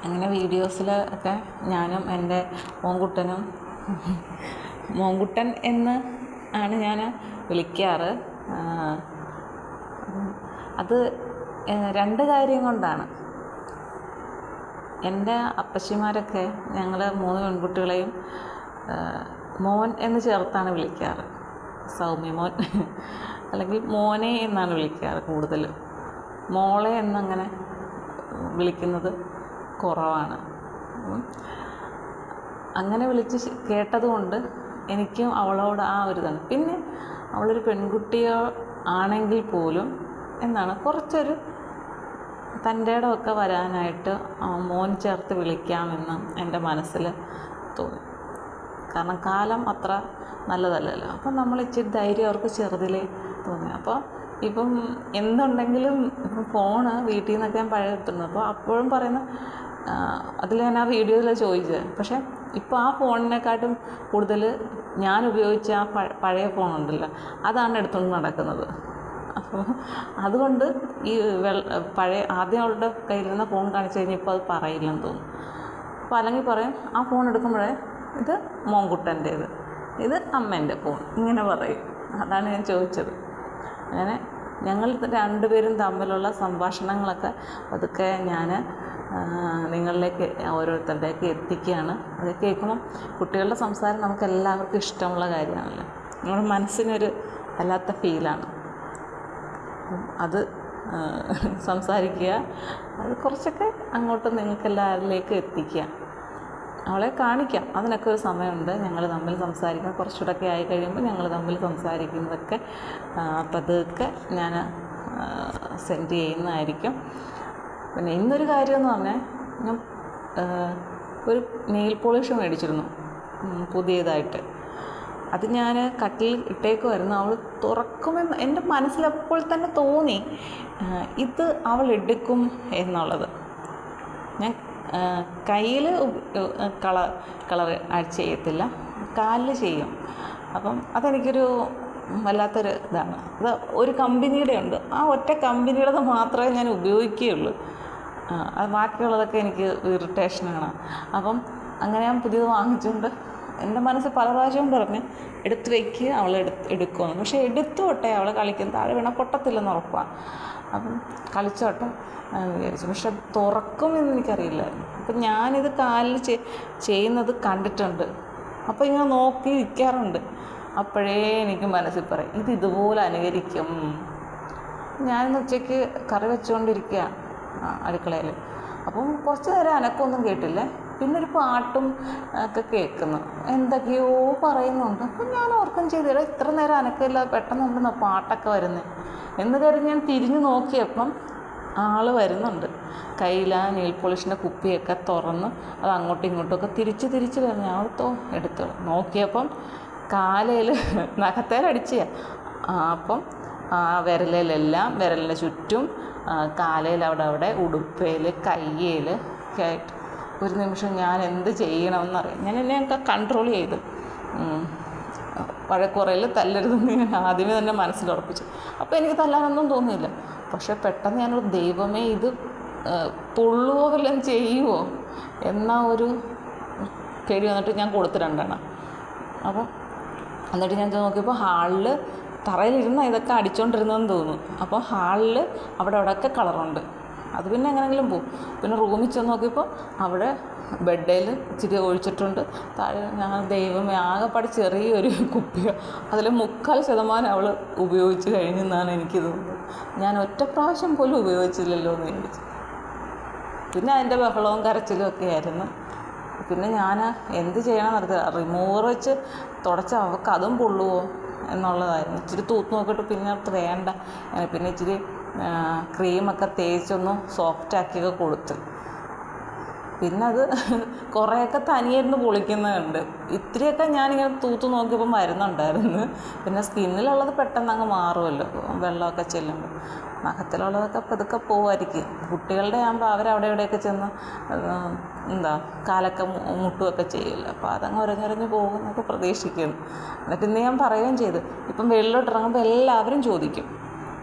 അങ്ങനെ വീഡിയോസിൽ ഒക്കെ ഞാനും എൻ്റെ മോൻകുട്ടനും മോൻകുട്ടൻ എന്ന് ആണ് ഞാൻ വിളിക്കാറ്. അത് രണ്ട് കാര്യം കൊണ്ടാണ്. എൻ്റെ അപ്പച്ചിമാരൊക്കെ ഞങ്ങൾ 3 പെൺകുട്ടികളെയും മോൻ എന്ന് ചേർത്താണ് വിളിക്കാറ്. സൗമ്യ മോൻ അല്ലെങ്കിൽ മോനെ എന്നാണ് വിളിക്കാറ് കൂടുതലും. മോളെ എന്നങ്ങനെ വിളിക്കുന്നത് കുറവാണ്. അങ്ങനെ വിളിച്ച് കേട്ടതുകൊണ്ട് എനിക്കും അവളോട് ആ ഒരു ഇതാണ്. പിന്നെ അവളൊരു പെൺകുട്ടിയോ ആണെങ്കിൽ പോലും എന്താണ് കുറച്ചൊരു തൻ്റെ ഇടമൊക്കെ വരാനായിട്ട് മോൻ ചേർത്ത് വിളിക്കാമെന്ന് എൻ്റെ മനസ്സിൽ തോന്നി. കാരണം കാലം അത്ര നല്ലതല്ലല്ലോ. അപ്പം നമ്മൾ ഇച്ചിരി ധൈര്യം അവർക്ക് ചെറുതിലേ തോന്നി. അപ്പോൾ ഇപ്പം എന്തുണ്ടെങ്കിലും ഇപ്പം ഫോണ് വീട്ടിൽ നിന്നൊക്കെ ഞാൻ പഴയ എടുത്തിരുന്നു. അപ്പോൾ അപ്പോഴും പറയുന്ന അതിൽ ഞാൻ ആ വീഡിയോയിൽ ചോദിച്ചത്. പക്ഷേ ഇപ്പോൾ ആ ഫോണിനെക്കാട്ടും കൂടുതൽ ഞാൻ ഉപയോഗിച്ച ആ പഴയ ഫോണുണ്ടല്ലോ അതാണ് എടുത്തുകൊണ്ട് നടക്കുന്നത്. അപ്പോൾ അതുകൊണ്ട് ഈ പഴയ ആദ്യം അവളുടെ കയ്യിലിരുന്ന ഫോൺ കാണിച്ചു കഴിഞ്ഞാൽ ഇപ്പോൾ അത് പറയില്ലെന്ന് തോന്നുന്നു. അപ്പോൾ അല്ലെങ്കിൽ പറയും ആ ഫോൺ എടുക്കുമ്പോഴേ ഇത് മോൻകുട്ടൻ്റേത്, ഇത് അമ്മേൻ്റെ ഫോൺ, ഇങ്ങനെ പറയും. അതാണ് ഞാൻ ചോദിച്ചത്. അങ്ങനെ ഞങ്ങൾ രണ്ടുപേരും തമ്മിലുള്ള സംഭാഷണങ്ങളൊക്കെ അതൊക്കെ ഞാൻ നിങ്ങളിലേക്ക് ഓരോരുത്തരുടെയൊക്കെ എത്തിക്കുകയാണ്. അത് കേൾക്കുമ്പം കുട്ടികളുടെ സംസാരം നമുക്ക് എല്ലാവർക്കും ഇഷ്ടമുള്ള കാര്യമാണല്ലോ. നമ്മുടെ മനസ്സിനൊരു വല്ലാത്ത ഫീലാണ്. അത് സംസാരിക്കുക, അത് കുറച്ചൊക്കെ അങ്ങോട്ട് നിങ്ങൾക്ക് എല്ലാവരിലേക്ക് എത്തിക്കുക, അവളെ കാണിക്കാം. അതിനൊക്കെ ഒരു സമയമുണ്ട്. ഞങ്ങൾ തമ്മിൽ സംസാരിക്കാൻ കുറച്ചുകൂടെയൊക്കെ ആയി കഴിയുമ്പോൾ ഞങ്ങൾ തമ്മിൽ സംസാരിക്കുന്നതൊക്കെ പതുക്കെ ഞാൻ സെൻഡ് ചെയ്യുന്നതായിരിക്കും. പിന്നെ ഇന്നൊരു കാര്യമെന്ന് പറഞ്ഞാൽ ഞാൻ ഒരു നെയിൽ പോളിഷ് മേടിച്ചിരുന്നു പുതിയതായിട്ട്. അത് ഞാൻ കട്ടിൽ ഇട്ടേക്കുമായിരുന്നു. അവൾ തുറക്കുമെന്ന് എൻ്റെ മനസ്സിലപ്പോൾ തന്നെ തോന്നി ഇത് അവൾ എടുക്കും എന്നുള്ളത്. ഞാൻ കയ്യിൽ കളർ ചെയ്യത്തില്ല, കാലിൽ ചെയ്യും. അപ്പം അതെനിക്കൊരു വല്ലാത്തൊരു ഇതാണ്. അത് ഒരു കമ്പനിയുടെ ഉണ്ട്, ആ ഒറ്റ കമ്പനിയുടേത് മാത്രമേ ഞാൻ ഉപയോഗിക്കുകയുള്ളൂ. അത് ബാക്കിയുള്ളതൊക്കെ എനിക്ക് ഇറിറ്റേഷനാണ്. അപ്പം അങ്ങനെ ഞാൻ പുതിയത് വാങ്ങിച്ചുകൊണ്ട് എൻ്റെ മനസ്സ് പല പ്രാവശ്യവും പറഞ്ഞ് എടുത്ത് വയ്ക്കുക, അവൾ എടുക്കുമെന്ന്. പക്ഷേ എടുത്തോട്ടെ, അവൾ കളിക്കും, താഴെ വീണാൽ പൊട്ടത്തില്ലെന്ന് ഉറപ്പാണ്. അപ്പം കളിച്ചോട്ടെ വിചാരിച്ചു. പക്ഷെ തുറക്കുമെന്ന് എനിക്കറിയില്ലായിരുന്നു. അപ്പം ഞാനിത് കാലിൽ ചെയ്യുന്നത് കണ്ടിട്ടുണ്ട്. അപ്പോൾ ഇങ്ങനെ നോക്കി ഇരിക്കാറുണ്ട്. അപ്പോഴേ എനിക്ക് മനസ്സിൽ പറയും ഇത് ഇതുപോലെ അനുകരിക്കും. ഞാനിന്ന് ഉച്ചയ്ക്ക് കറി വെച്ചുകൊണ്ടിരിക്കുക അടുക്കളയിൽ. അപ്പം കുറച്ച് നേരം അനക്കമൊന്നും കേട്ടില്ലേ. പിന്നെ ഒരു പാട്ടും ഒക്കെ കേൾക്കുന്നു, എന്തൊക്കെയോ പറയുന്നുണ്ട്. അപ്പം ഞാൻ ഓർക്കും ചെയ്തില്ല, ഇത്ര നേരം അനക്കമില്ലാതെ പെട്ടെന്ന് ഉണ്ടെന്ന് പാട്ടൊക്കെ വരുന്നത് എന്ന് കരുതി ഞാൻ തിരിഞ്ഞു നോക്കിയപ്പം ആൾ വരുന്നുണ്ട്. കയ്യിൽ ആ നെയിൽ പോളിഷിൻ്റെ കുപ്പിയൊക്കെ തുറന്ന് അത് അങ്ങോട്ടും ഇങ്ങോട്ടുമൊക്കെ തിരിച്ച് വരുന്നു. ഞാൻ എടുത്തു നോക്കിയപ്പം കാലയിൽ നഖത്തേലടിച്ചാൽ. അപ്പം ആ വിരലിലെല്ലാം, വിരലിൻ്റെ ചുറ്റും, കാലയിൽ അവിടെ ഉടുപ്പയിൽ, കയ്യിൽ ഒക്കെ ആയിട്ട് ഒരു നിമിഷം ഞാൻ എന്ത് ചെയ്യണമെന്നറിയാം. ഞാൻ എന്നെയൊക്കെ കൺട്രോൾ ചെയ്തു. വഴക്കുറയിൽ തല്ലരുതെന്ന് ഞാൻ ആദ്യമേ തന്നെ മനസ്സിലുറപ്പിച്ചു. അപ്പോൾ എനിക്ക് തല്ലാനൊന്നും തോന്നിയില്ല. പക്ഷെ പെട്ടെന്ന് ഞാനൊരു ദൈവമേ ഇത് പൊള്ളുവോ വല്ലതും ചെയ്യുമോ എന്നാ ഒരു പേടി വന്നിട്ട് ഞാൻ കൊടുത്തു 2 എണ്ണം. അപ്പോൾ എന്നിട്ട് ഞാൻ നോക്കിയപ്പോൾ ഹാളിൽ തറയിലിരുന്ന ഇതൊക്കെ അടിച്ചുകൊണ്ടിരുന്നതെന്ന് തോന്നുന്നു. അപ്പോൾ ഹാളിൽ അവിടെയൊക്കെ കളറുണ്ട്. അത് പിന്നെ എങ്ങനെയെങ്കിലും പോകും. പിന്നെ റൂമിൽ ചെന്ന് നോക്കിയപ്പോൾ അവിടെ ബെഡേൽ ഇച്ചിരി ഒഴിച്ചിട്ടുണ്ട്. താഴെ ഞാൻ ദൈവമേ ആകെപ്പാട് ചെറിയൊരു കുപ്പിയോ അതിൽ 3/4% അവൾ ഉപയോഗിച്ച് കഴിഞ്ഞെന്നാണ് എനിക്ക് തോന്നുന്നത്. ഞാൻ ഒറ്റ പ്രാവശ്യം പോലും ഉപയോഗിച്ചില്ലല്ലോ എന്ന് ചോദിച്ചു. പിന്നെ അതിൻ്റെ ബഹളവും കരച്ചിലും ഒക്കെ ആയിരുന്നു. പിന്നെ ഞാൻ എന്ത് ചെയ്യണമെന്ന് അറിയില്ല. റിമൂവർ വെച്ച് തുടച്ച അവൾക്ക് അതും പൊള്ളുവോ എന്നുള്ളതായിരുന്നു. ഇച്ചിരി തൂത്ത് നോക്കിയിട്ട് പിന്നെ അത് വേണ്ട, പിന്നെ ഇച്ചിരി ക്രീമൊക്കെ തേച്ചൊന്ന് സോഫ്റ്റാക്കിയൊക്കെ കൊടുത്ത്. പിന്നെ അത് കുറേയൊക്കെ തനിയായിരുന്നു പൊളിക്കുന്നുണ്ട്. ഇത്തിരിയൊക്കെ ഞാനിങ്ങനെ തൂത്ത് നോക്കിയപ്പോൾ മരുന്നുണ്ടായിരുന്നു. പിന്നെ സ്കിന്നിലുള്ളത് പെട്ടെന്ന് അങ്ങ് മാറുമല്ലോ വെള്ളമൊക്കെ ചെല്ലുമ്പോൾ. നഖത്തിലുള്ളതൊക്കെ പതുക്കെ പോവുമായിരിക്കും. കുട്ടികളുടെ ആകുമ്പോൾ അവരവിടെ ഇവിടെയൊക്കെ ചെന്ന് കാലൊക്കെ മുട്ടുകയൊക്കെ ചെയ്യുമല്ലോ. അപ്പോൾ അതങ്ങ് ഉരഞ്ഞുരഞ്ഞ് പോകുമെന്നൊക്കെ പ്രതീക്ഷിക്കുന്നു. എന്നിട്ട് ഇന്ന് ഞാൻ പറയുകയും ചെയ്തു, ഇപ്പം വെളിയിലോട്ട് ഇറങ്ങുമ്പോൾ എല്ലാവരും ചോദിക്കും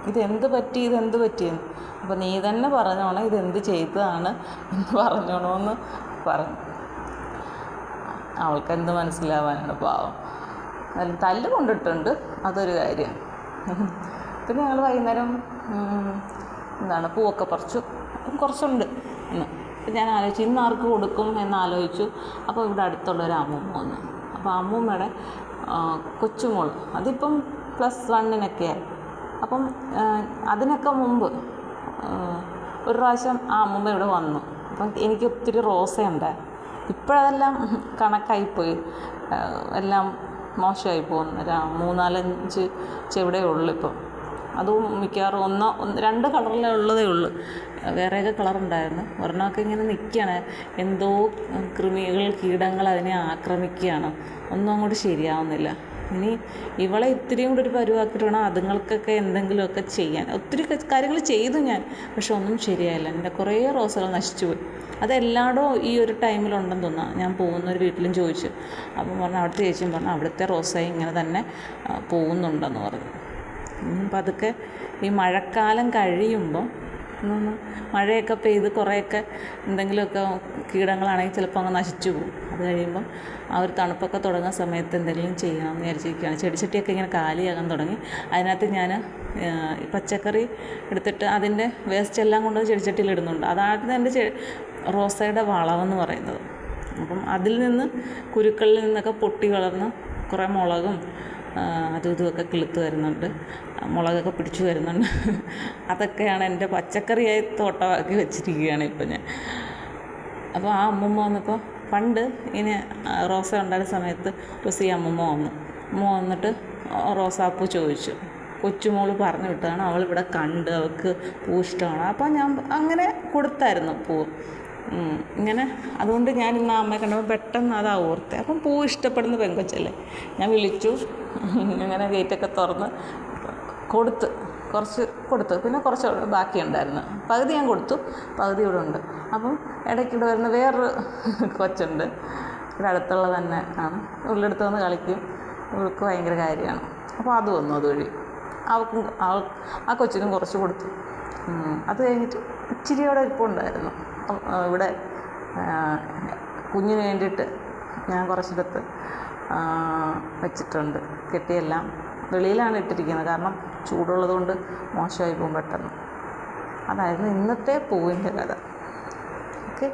ഇതെന്ത് പറ്റിയെന്ന്. അപ്പോൾ നീ തന്നെ പറഞ്ഞോണം ഇതെന്ത് ചെയ്തതാണ് എന്ന് പറഞ്ഞോണമെന്ന് പറഞ്ഞു. അവൾക്കെന്ത് മനസ്സിലാവാനാണ്, പാവം. തല്ല് കൊണ്ടിട്ടുണ്ട്, അതൊരു കാര്യം. പിന്നെ ഞങ്ങൾ വൈകുന്നേരം പൂവൊക്കെ പറിച്ചു. കുറച്ചുണ്ട് ഇന്ന്. അപ്പം ഞാൻ ആലോചിച്ചു ഇന്ന് ആർക്ക് കൊടുക്കും എന്നാലോചിച്ചു. അപ്പോൾ ഇവിടെ അടുത്തുള്ളൊരു അമ്മൂമ്മ വന്നു. അപ്പോൾ അമ്മൂമ്മയുടെ കൊച്ചുമോൾ അതിപ്പം +1 അപ്പം അതിനൊക്കെ മുമ്പ് ഒരു പ്രാവശ്യം ആ അമ്മൂമ്മ ഇവിടെ വന്നു. അപ്പം എനിക്ക് ഒത്തിരി റോസയുണ്ടായിരുന്നു. ഇപ്പോഴതെല്ലാം കണക്കായിപ്പോയി, എല്ലാം മോശമായി പോകുന്നു. 3-4-5 ചെവിടേ ഉള്ളൂ ഇപ്പം. അതും മിക്കവാറും 1-2 കളറിലേ ഉള്ളതേ ഉള്ളൂ. വേറെയൊക്കെ കളറുണ്ടായിരുന്നു. ഒരെണ്ണമൊക്കെ ഇങ്ങനെ നിൽക്കുകയാണ്, എന്തോ കീടങ്ങൾ അതിനെ ആക്രമിക്കുകയാണ്. ഒന്നും അങ്ങോട്ട് ശരിയാവുന്നില്ല. ഇനി ഇവളെ ഇത്തിരിയും കൂടി ഒരു പരുവാക്കിയിട്ട് വേണം അതുങ്ങൾക്കൊക്കെ എന്തെങ്കിലുമൊക്കെ ചെയ്യാൻ. ഒത്തിരി കാര്യങ്ങൾ ചെയ്തു ഞാൻ, പക്ഷെ ഒന്നും ശരിയായില്ല. എൻ്റെ കുറേ റോസകൾ നശിച്ചു പോയി. അതെല്ലായിടവും ഈ ഒരു ടൈമിലുണ്ടെന്ന് തോന്നുന്നു. ഞാൻ പോകുന്നൊരു വീട്ടിലും ചോദിച്ചു. അപ്പം പറഞ്ഞു, അവിടുത്തെ ചേച്ചിയും പറഞ്ഞു അവിടുത്തെ റോസായി ഇങ്ങനെ തന്നെ പോകുന്നുണ്ടെന്ന് പറഞ്ഞു. പതുക്കെ ഈ മഴക്കാലം കഴിയുമ്പോൾ മഴയൊക്കെ പെയ്ത് കുറേയൊക്കെ എന്തെങ്കിലുമൊക്കെ കീടങ്ങളാണെങ്കിൽ ചിലപ്പോൾ അങ്ങ് നശിച്ചു പോകും. അത് കഴിയുമ്പം ആ ഒരു തണുപ്പൊക്കെ തുടങ്ങുന്ന സമയത്ത് എന്തെങ്കിലും ചെയ്യാമെന്ന് വിചാരിച്ചിരിക്കുകയാണ്. ചെടിച്ചട്ടിയൊക്കെ ഇങ്ങനെ കാലിയാകാൻ തുടങ്ങി. അതിനകത്ത് ഞാൻ പച്ചക്കറി എടുത്തിട്ട് അതിൻ്റെ വേസ്റ്റ് എല്ലാം കൊണ്ട് ചെടിച്ചട്ടിയിൽ ഇടുന്നുണ്ട്. അതാണ് എൻ്റെ റോസയുടെ വളമെന്ന് പറയുന്നത്. അപ്പം അതിൽ നിന്ന് കുരുക്കളിൽ നിന്നൊക്കെ പൊട്ടി വളർന്ന് കുറേ മുളകും അതും ഇതുമൊക്കെ കിളുത്ത് വരുന്നുണ്ട്, മുളകൊക്കെ പിടിച്ചു വരുന്നുണ്ട്. അതൊക്കെയാണ് എൻ്റെ പച്ചക്കറിയായി തോട്ടമാക്കി വെച്ചിരിക്കുകയാണ് ഇപ്പം ഞാൻ. അപ്പോൾ ആ അമ്മൂമ്മ വന്നപ്പോൾ, പണ്ട് ഇങ്ങനെ റോസ ഉണ്ടായിരുന്ന സമയത്ത് ഈ അമ്മൂമ്മ വന്നിട്ട് റോസാപ്പൂ ചോദിച്ചു. കൊച്ചുമോൾ പറഞ്ഞു വിട്ടതാണ്, അവളിവിടെ കണ്ട് അവൾക്ക് പൂ ഇഷ്ടമാണ്. അപ്പോൾ ഞാൻ അങ്ങനെ കൊടുത്തായിരുന്നു പൂവ് ഇങ്ങനെ. അതുകൊണ്ട് ഞാൻ ഇന്ന് ആ അമ്മയെ കണ്ടപ്പോൾ പെട്ടെന്ന് അതാ ഓർത്തെ. അപ്പം പൂ ഇഷ്ടപ്പെടുന്ന പെങ്കൊച്ചല്ലേ, ഞാൻ വിളിച്ചു. ഇങ്ങനെ ഗേറ്റൊക്കെ തുറന്ന് കുറച്ച് കൊടുത്തു. പിന്നെ കുറച്ച് ബാക്കിയുണ്ടായിരുന്നു. പകുതി ഞാൻ കൊടുത്തു, പകുതി ഇവിടെ ഉണ്ട്. അപ്പം ഇടയ്ക്കിടെ വരുന്ന വേറൊരു കൊച്ചുണ്ട്, ഇവിടെ അടുത്തുള്ള തന്നെ ആണ്. ഉള്ളെടുത്ത് വന്ന് കളിക്കും, ഇവൾക്ക് ഭയങ്കര കാര്യമാണ്. അപ്പോൾ അത് വന്നു, അതുവഴി ആ കൊച്ചിനും കുറച്ച് കൊടുത്തു. അത് കഴിഞ്ഞിട്ട് ഇച്ചിരിയോടെ ഇരിപ്പുണ്ടായിരുന്നു. ഇവിടെ കുഞ്ഞിന് വേണ്ടിയിട്ട് ഞാൻ കുറച്ചെടുത്ത് വെച്ചിട്ടുണ്ട്. കെട്ടിയെല്ലാം വെളിയിലാണ് ഇട്ടിരിക്കുന്നത്, കാരണം ചൂടുള്ളത് കൊണ്ട് മോശമായി പോകും പെട്ടെന്ന്. അതായിരുന്നു ഇന്നത്തെ പൂവിൻ്റെ കഥ. ഓക്കെ.